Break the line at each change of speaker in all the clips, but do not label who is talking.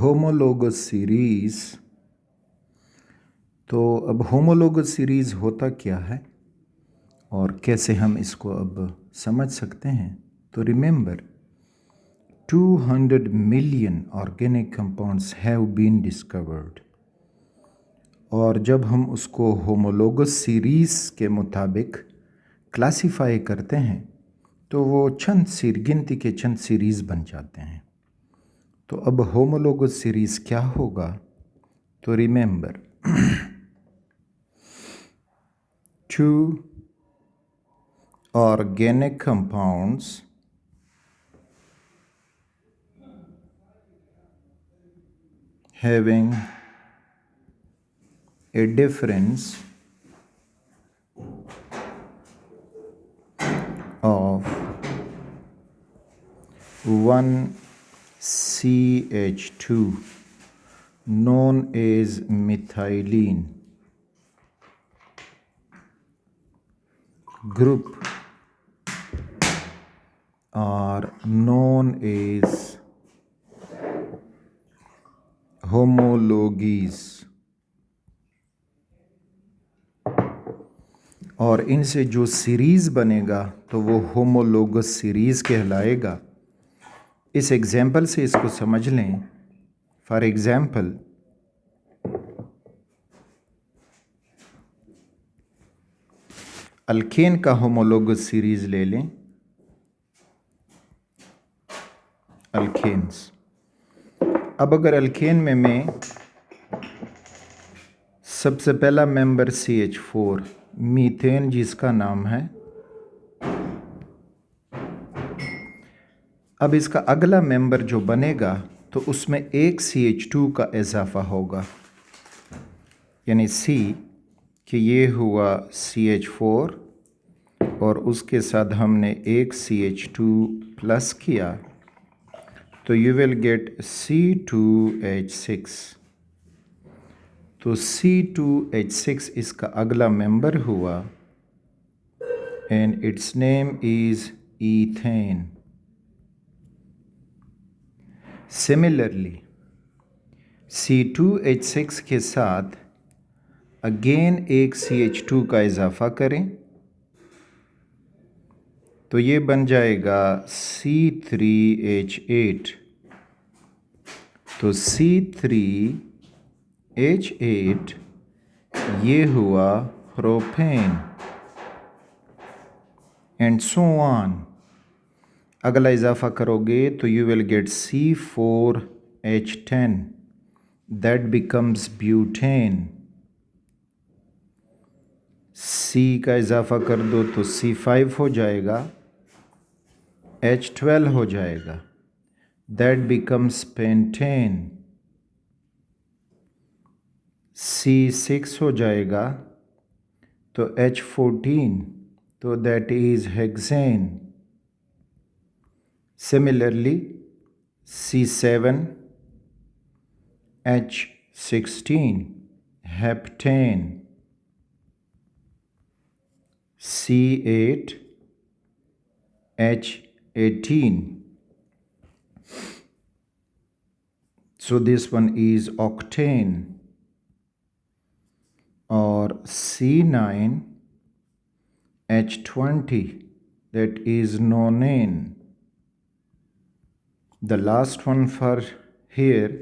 Homologous series. तो अब homologous series होता क्या है और कैसे हम इसको अब समझ सकते हैं। तो remember 200 million organic compounds have been discovered, और जब हम उसको होमोलोगस सीरीज़ के मुताबिक क्लासिफाई करते हैं तो वो गिनती के चंद सीरीज़ बन जाते हैं। तो अब होमोलोगस सीरीज़ क्या होगा। तो remember 2 organic compounds having a difference of 1 CH2 known as methylene group are known as homologies, और इनसे जो सीरीज़ बनेगा तो वो होमोलोगस सीरीज़ कहलाएगा। इस एग्जाम्पल से इसको समझ लें। फॉर एग्जाम्पल अल्केन का होमोलोगस सीरीज़ ले लें। अल्केन्स। अब अगर अल्केन में मैं सबसे पहला मेंबर CH4 मीथेन जिसका नाम है, अब इसका अगला मेंबर जो बनेगा तो उसमें एक CH2 का इजाफा होगा, यानी C कि ये हुआ CH4 और उसके साथ हमने एक CH2 प्लस किया तो यू विल गेट C2H6। तो C2H6 इसका अगला मेंबर हुआ and it's name is ethane. Similarly C2H6 के साथ अगेन एक CH2 का इजाफा करें तो ये बन जाएगा C3H8। तो C3H8 ये हुआ प्रोपेन एंड सो ऑन। अगला इजाफा करोगे तो you will gate C4H10 that becomes butane. C का इजाफा कर दो तो C5 हो जाएगा, H12 हो जाएगा, दैट बिकम्स पेंटेन। C6 हो जाएगा तो H14 तो that is hexane. Similarly C7 H16 heptane. C8 H18, so this one is octane, or C9 H20 that is nonane. The last one for here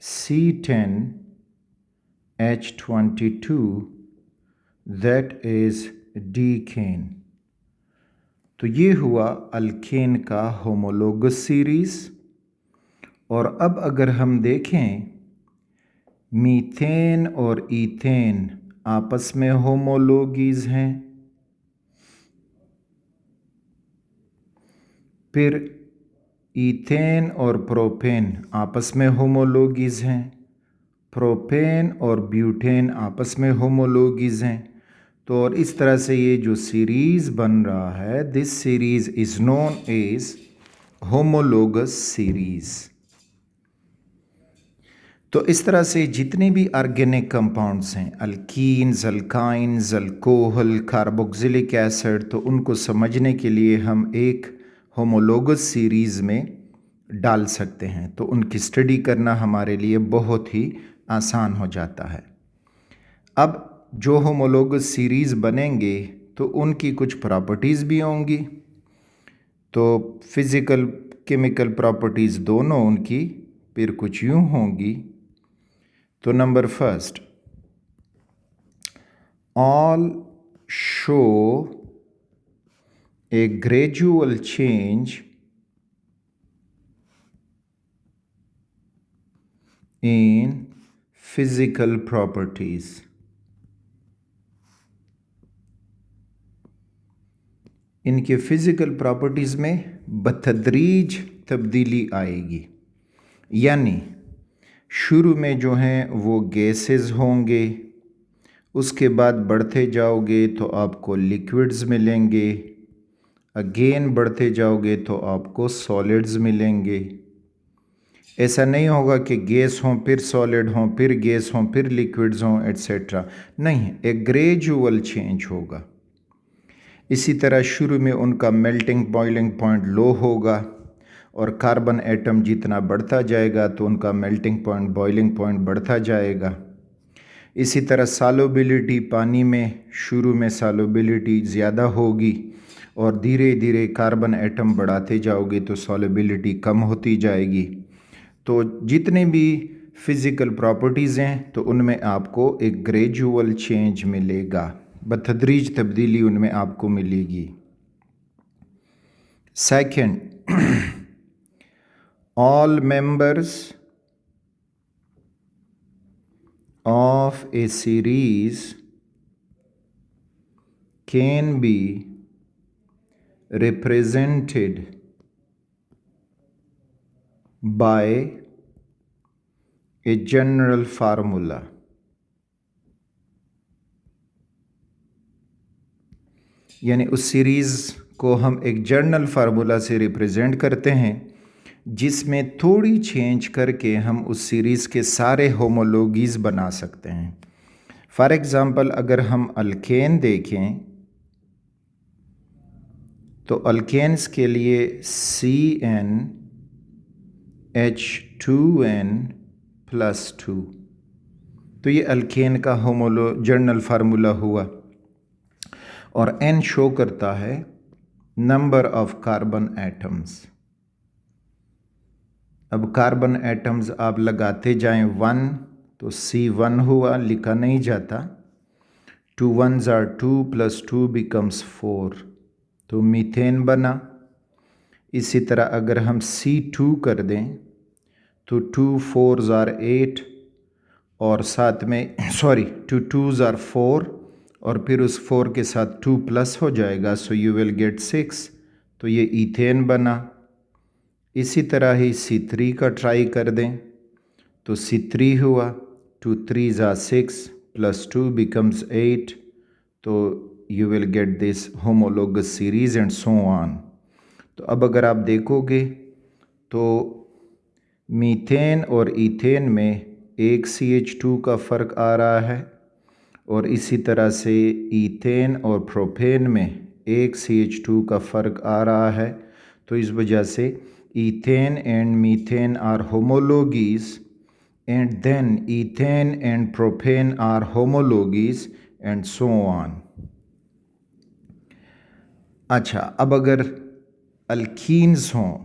C10 H22 that is decane। तो ये हुआ alkane का homologous series. और अब अगर हम देखें methane और ईथेन आपस में होमोलोगीज हैं, फिर ईथेन और प्रोपेन आपस में होमोलोगीज हैं, प्रोपेन और ब्यूटेन आपस में होमोलोगीज हैं। तो और इस तरह से ये जो सीरीज़ बन रहा है, this series is known as homologous series. तो इस तरह से जितने भी ऑर्गेनिक कंपाउंड्स हैं, alkenes, alkynes, alcohol, carboxylic acid, तो उनको समझने के लिए हम एक होमोलोगस सीरीज़ में डाल सकते हैं, तो उनकी स्टडी करना हमारे लिए बहुत ही आसान हो जाता है। अब जो होमोलोगस सीरीज़ बनेंगे तो उनकी कुछ प्रॉपर्टीज़ भी होंगी, तो फिज़िकल केमिकल प्रॉपर्टीज़ दोनों उनकी फिर कुछ यूँ होंगी। तो number first, all show a gradual change in physical properties। इनके फिज़िकल प्रॉपर्टीज़ में बतदरीज तब्दीली आएगी, यानी शुरू में जो हैं वो गैसेस होंगे, उसके बाद बढ़ते जाओगे तो आपको लिक्विड्स मिलेंगे, अगेन बढ़ते जाओगे तो आपको सॉलिड्स मिलेंगे। ऐसा नहीं होगा कि गैस हों फिर सॉलिड हों फिर गैस हों फिर लिक्विड्स हों एट्सेट्रा, नहीं, एक ग्रेजुअल चेंज होगा। इसी तरह शुरू में उनका मेल्टिंग बॉइलिंग पॉइंट लो होगा और कार्बन एटम जितना बढ़ता जाएगा तो उनका मेल्टिंग पॉइंट बॉइलिंग पॉइंट बढ़ता जाएगा। इसी तरह सॉल्युबिलिटी पानी में शुरू में सॉल्युबिलिटी ज़्यादा होगी और धीरे धीरे कार्बन एटम बढ़ाते जाओगे तो सॉल्युबिलिटी कम होती जाएगी। तो जितने भी फिज़िकल प्रॉपर्टीज़ हैं तो उनमें आपको एक ग्रेजुअल चेंज मिलेगा, बतदरीज तब्दीली उनमें आपको मिलेगी। Second, all members of a series can be represented by a general formula। यानी उस सीरीज़ को हम एक जनरल फार्मूला से रिप्रेजेंट करते हैं जिसमें थोड़ी चेंज करके हम उस सीरीज़ के सारे होमोलॉगीज़ बना सकते हैं। फॉर एग्ज़ाम्पल अगर हम अल्केन देखें तो अल्केन्स के लिए CnH2n+2, तो ये अल्केन का जनरल फार्मूला हुआ और n शो करता है नंबर ऑफ कार्बन एटम्स। अब कार्बन एटम्स आप लगाते जाएं 1 तो C1 हुआ, लिखा नहीं जाता। 2 1s are 2 + 2 becomes 4, तो मीथेन बना। इसी तरह अगर हम C2 कर दें तो 2 4s are 8 और साथ में 2 2s are 4 और फिर उस 4 के साथ 2 प्लस हो जाएगा, सो यू विल गेट 6, तो ये ईथेन बना। इसी तरह ही C3 का ट्राई कर दें तो C3 हुआ, 2 3s are 6 + 2 becomes 8, तो you will get this homologous series and so on. तो अब अगर आप देखोगे तो मीथेन और ईथेन में एक CH2 का फ़र्क आ रहा है और इसी तरह से ईथेन और प्रोपेन में एक CH2 का फ़र्क आ रहा है। तो इस वजह से ethane and methane are homologues and then ethane and propane are homologues and so on. अच्छा, अब अगर अल्कीन्स हों,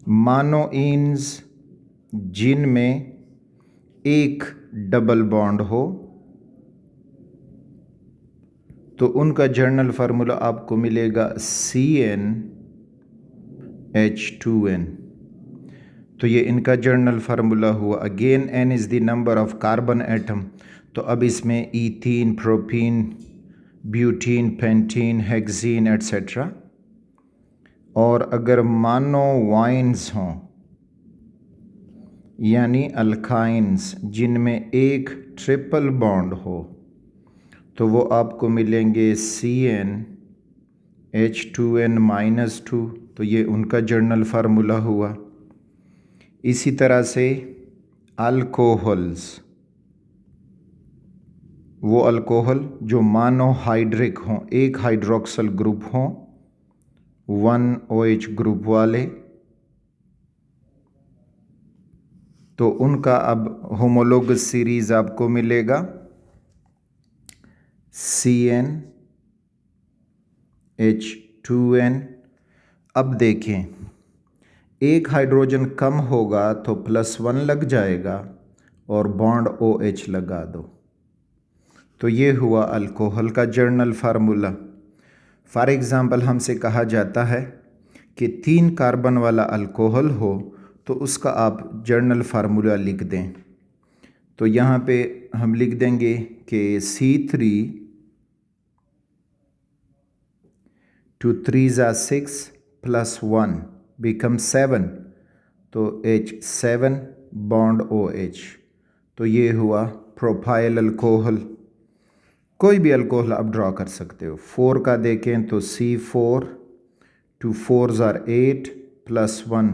मानोइन्स जिनमें एक डबल बॉन्ड हो, तो उनका जनरल फार्मूला आपको मिलेगा CnH2n। तो ये इनका जनरल फार्मूला हुआ। Again n is the number of carbon atom, तो अब इसमें ethene, propene, butene, pentene, hexene etcetera. और अगर मानोवाइन्स हों यानी अल्काइन्स जिनमें एक ट्रिपल बॉन्ड हो, तो वो आपको मिलेंगे CnH2n-2, तो ये उनका जनरल फार्मूला हुआ। इसी तरह से अल्कोहल्स, वो अल्कोहल जो मोनोहाइड्रिक हों, एक हाइड्रोक्सल ग्रुप हों, 1 OH ग्रुप वाले, तो उनका अब होमोलोगस सीरीज आपको मिलेगा CnH2n। अब देखें, एक हाइड्रोजन कम होगा तो +1 लग जाएगा और बॉन्ड OH लगा दो, तो ये हुआ अल्कोहल का जर्नल फार्मूला। फॉर एग्ज़ाम्पल हमसे कहा जाता है कि 3 कार्बन वाला अल्कोहल हो तो उसका आप जर्नल फार्मूला लिख दें। तो यहाँ पे हम लिख देंगे कि C3 2 3s are 6 + 1 becomes 7, तो H7 बॉन्ड OH, तो ये हुआ प्रोपाइल अल्कोहल। कोई भी अल्कोहल आप ड्रॉ कर सकते हो। 4 का देखें तो C4 2 4s are 8 + 1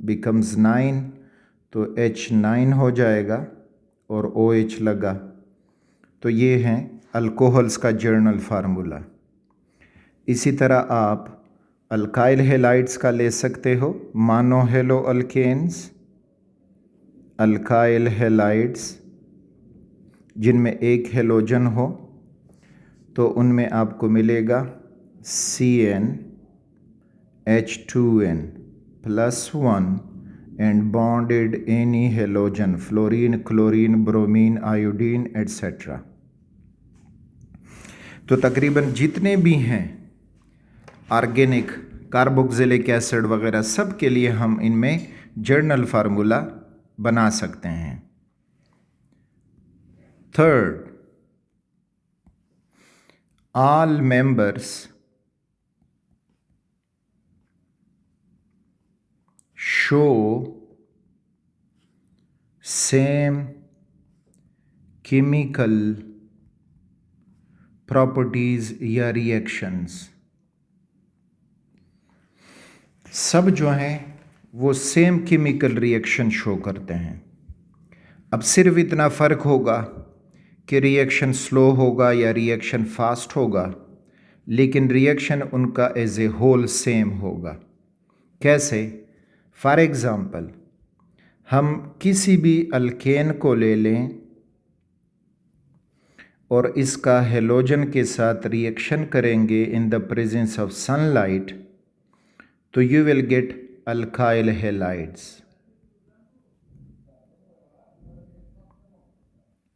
becomes 9, तो H9 हो जाएगा और OH लगा। तो ये हैं अल्कोहल्स का जर्नल फार्मूला। इसी तरह आप अल्काइल हेलाइड्स का ले सकते हो, मोनोहेलो अल्केन्स, अल्काइल हेलाइड्स जिनमें एक हेलोजन हो, तो उनमें आपको मिलेगा CnH2n +1 and bonded any halogen, fluorine, chlorine, bromine, iodine etcetera. तो तकरीबन जितने भी हैं ऑर्गेनिक कार्बोक्सिलिक एसिड वगैरह सब के लिए हम इनमें जर्नल फार्मूला बना सकते हैं। Third, all members show same chemical properties या reactions। सब जो हैं वो सेम केमिकल रिएक्शन शो करते हैं। अब सिर्फ इतना फ़र्क होगा कि रिएक्शन स्लो होगा या रिएक्शन फास्ट होगा, लेकिन रिएक्शन उनका एज ए होल सेम होगा। कैसे? फॉर एग्ज़ाम्पल, हम किसी भी अल्केन को ले लें और इसका हेलोजन के साथ रिएक्शन करेंगे in the presence of sunlight, तो you will get alkyl halides.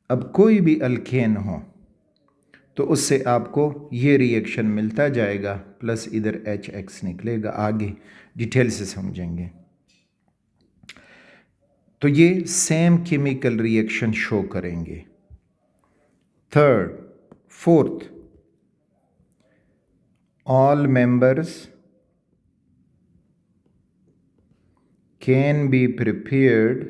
अब कोई भी अल्केन हो तो उससे आपको ये रिएक्शन मिलता जाएगा, प्लस इधर HX निकलेगा। आगे डिटेल से समझेंगे। तो ये सेम केमिकल रिएक्शन शो करेंगे। Third, fourth, all members can be prepared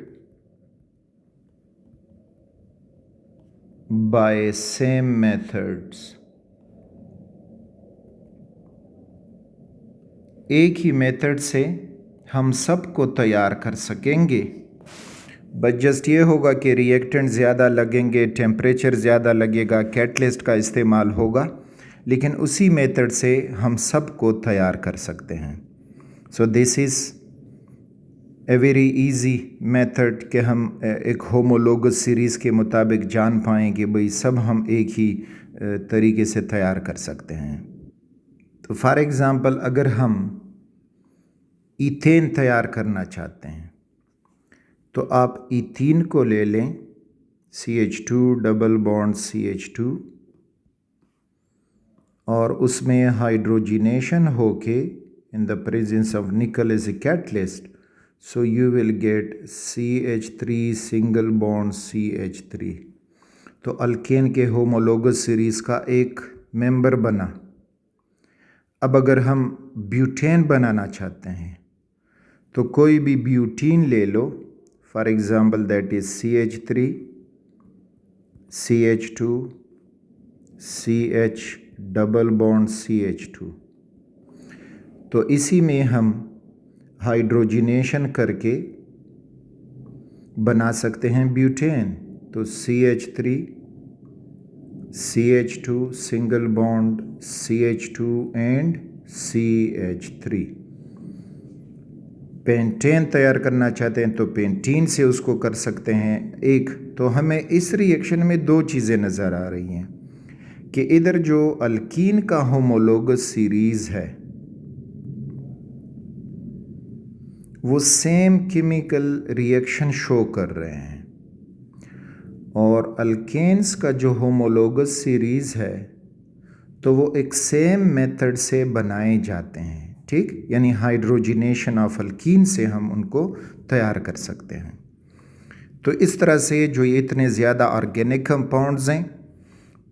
by same methods। एक ही मेथड से हम सबको तैयार कर सकेंगे, बस जस्ट ये होगा कि रिएक्टेंट ज़्यादा लगेंगे, टेम्परेचर ज़्यादा लगेगा, कैटलिस्ट का इस्तेमाल होगा, लेकिन उसी मेथड से हम सबको तैयार कर सकते हैं। So this is a very easy method कि हम एक होमोलोगस सीरीज़ के मुताबिक जान पाएँ कि भाई सब हम एक ही तरीके से तैयार कर सकते हैं। तो फॉर एग्ज़ाम्पल, अगर हम ईथेन तैयार करना चाहते हैं तो आप ईथीन को ले लें, CH2 डबल बॉन्ड CH2, और उसमें हाइड्रोजिनेशन होके in the presence of nickel as a catalyst, so you will get CH3 single bond CH3। तो अल्केन के होमोलोगस सीरीज़ का एक मेंबर बना। अब अगर हम ब्यूटेन बनाना चाहते हैं तो कोई भी ब्यूटीन ले लो, for example that is CH3 CH2 CH double bond CH2। तो इसी में हम हाइड्रोजिनेशन करके बना सकते हैं ब्यूटेन। तो CH3 CH2 single bond CH2 and CH3। Pentane तैयार करना चाहते हैं तो पेंटीन से उसको कर सकते हैं। एक तो हमें इस रिएक्शन में दो चीज़ें नज़र आ रही हैं कि इधर जो अल्कीन का होमोलोगस सीरीज़ है वो सेम केमिकल रिएक्शन शो कर रहे हैं, और अल्केन्स का जो होमोलोगस सीरीज़ है तो वो एक सेम मेथड से बनाए जाते हैं। ठीक, यानी हाइड्रोजिनेशन ऑफ अल्कीन से हम उनको तैयार कर सकते हैं। तो इस तरह से जो ये इतने ज़्यादा ऑर्गेनिक कंपाउंड्स हैं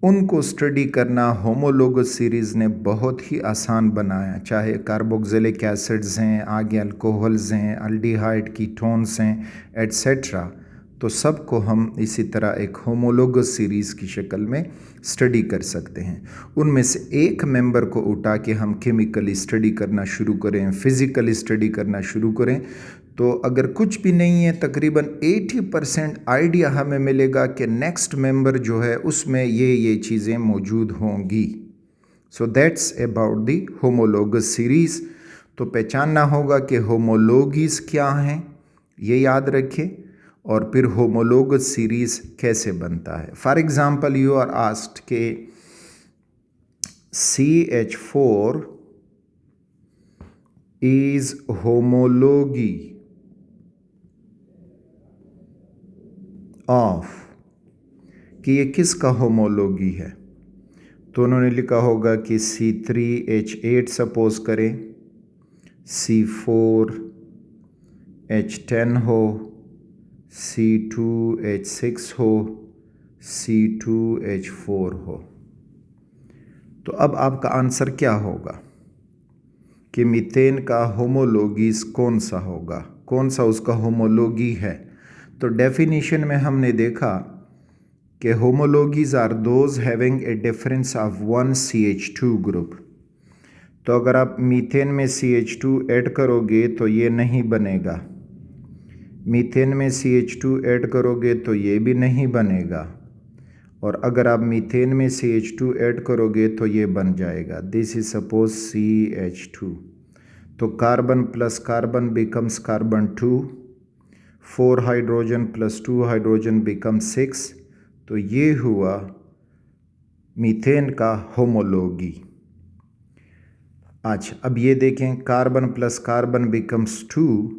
उनको स्टडी करना होमोलोगस सीरीज़ ने बहुत ही आसान बनाया। चाहे कार्बोक्सिलिक एसिड्स हैं, आगे अल्कोहल्स हैं, अल्डिहाइड कीटोन्स हैं, एट्सेट्रा, तो सबको हम इसी तरह एक होमोलोगस सीरीज़ की शक्ल में स्टडी कर सकते हैं। उनमें से एक मेंबर को उठा के हम केमिकली स्टडी करना शुरू करें, फिज़िकली स्टडी करना शुरू करें, तो अगर कुछ भी नहीं है तकरीबन 80% आइडिया हमें मिलेगा कि नेक्स्ट मेंबर जो है उसमें ये चीज़ें मौजूद होंगी। So that's about the homologous series. तो पहचानना होगा कि होमोलोगीज़ क्या हैं, ये याद रखें, और फिर होमोलोगस सीरीज़ कैसे बनता है। For example you are asked के CH4 इज़ होमोलोगी ऑफ, कि ये किसका होमोलोगी है, तो उन्होंने लिखा होगा कि C3H8 सपोज करें, C4H10 हो, C2H6 हो, C2H4 हो। तो अब आपका आंसर क्या होगा कि मीथेन का होमोलोगीज कौन सा होगा, कौन सा उसका होमोलोगी है। तो डेफिनेशन में हमने देखा कि homologues are those having a difference of 1 CH2 group. तो अगर आप मीथेन में CH2 ऐड करोगे तो ये नहीं बनेगा, मीथेन में CH2 ऐड करोगे तो ये भी नहीं बनेगा, और अगर आप मीथेन में CH2 ऐड करोगे तो ये बन जाएगा। This is suppose CH2। तो carbon plus carbon becomes carbon 2, 4 hydrogen plus 2 hydrogen become 6। तो ये हुआ मीथेन का होमोलोगी। अच्छा, अब ये देखें, carbon plus carbon becomes 2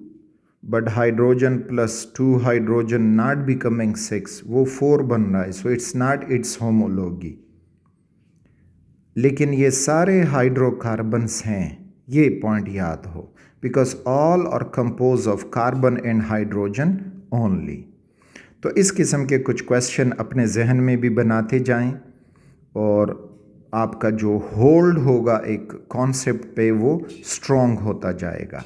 but hydrogen plus 2 hydrogen not becoming 6, वो 4 बन रहा है। So it's not it's homology. लेकिन ये सारे हाइड्रोकार्बन्स हैं, ये पॉइंट याद हो, because all are compose of carbon and hydrogen only. तो इस किस्म के कुछ क्वेश्चन अपने जहन में भी बनाते जाएं, और आपका जो होल्ड होगा एक कॉन्सेप्ट पे वो स्ट्रॉन्ग होता जाएगा।